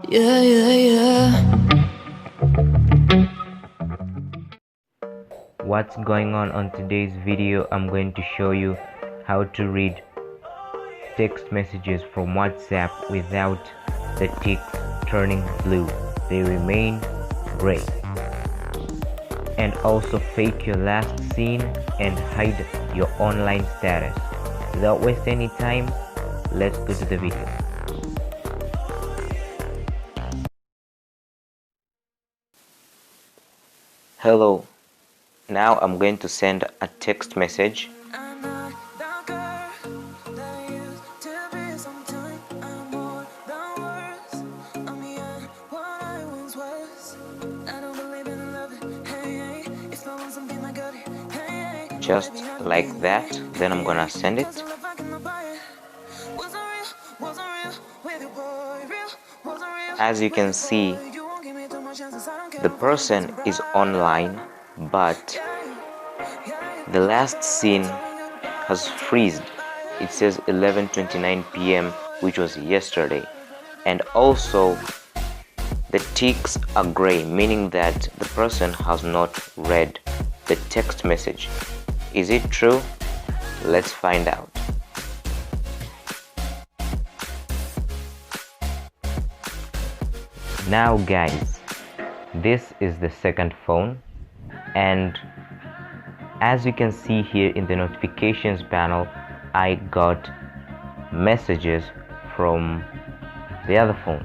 Yeah, yeah, yeah. What's going on today's video? I'm going to show you how to read text messages from WhatsApp without the ticks turning blue. They remain gray. And also fake your last scene and hide your online status. Without wasting any time, let's go to the video. Hello. Now I'm going to send a text message. Just like that. Then I'm gonna send it. As you can see, the person is online, but the last scene has freezed. It says 11:29 p.m., which was yesterday, and also the ticks are gray, meaning that the person has not read the text message. Is it true? Let's find out. Now guys, this is the second phone, and as you can see here in the notifications panel, I got messages from the other phone,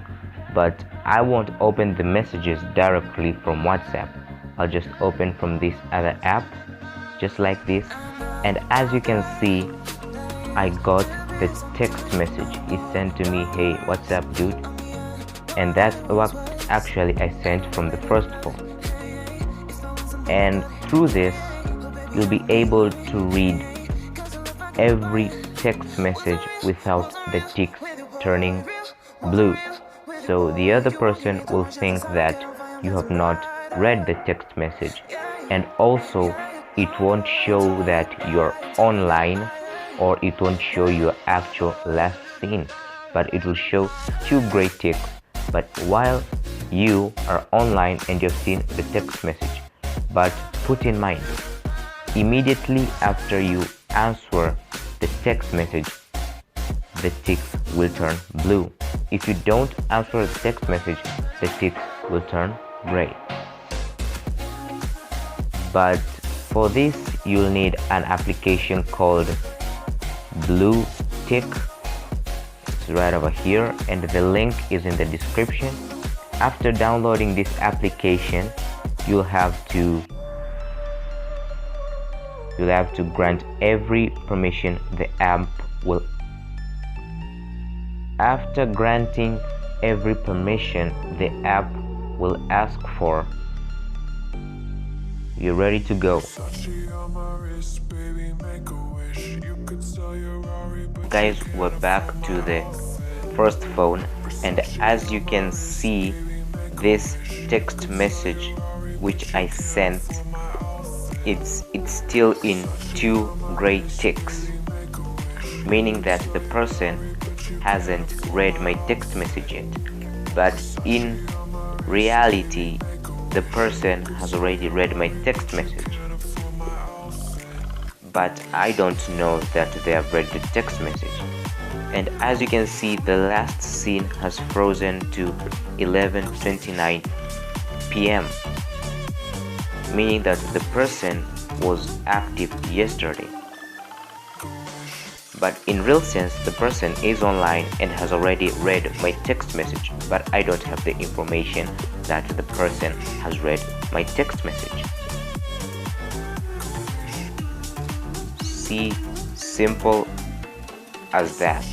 but I won't open the messages directly from WhatsApp. I'll just open from this other app, just like this. And as you can see, I got the text message. It sent to me, "Hey, what's up, dude?" And that's what actually I sent from the first phone. And through this, you'll be able to read every text message without the ticks turning blue. So the other person will think that you have not read the text message, and also it won't show that you're online, or it won't show your actual last scene, but it will show two gray ticks. But while you are online and you've seen the text message, but put in mind, immediately after you answer the text message, the ticks will turn blue. If you don't answer the text message, the ticks will turn gray. But for this, you'll need an application called Blue Tick. It's right over here, and the link is in the description. After downloading this application, you'll have to grant every permission the app will. After granting every permission the app will ask for, you're ready to go. Guys, we're back to the first phone, and as you can see, this text message which I sent, it's still in two gray ticks, meaning that the person hasn't read my text message yet. But in reality, the person has already read my text message, but I don't know that they have read the text message. And as you can see, the last scene has frozen to 11:29 p.m., meaning that the person was active yesterday. But in real sense, the person is online and has already read my text message, but I don't have the information that the person has read my text message. See, simple as that.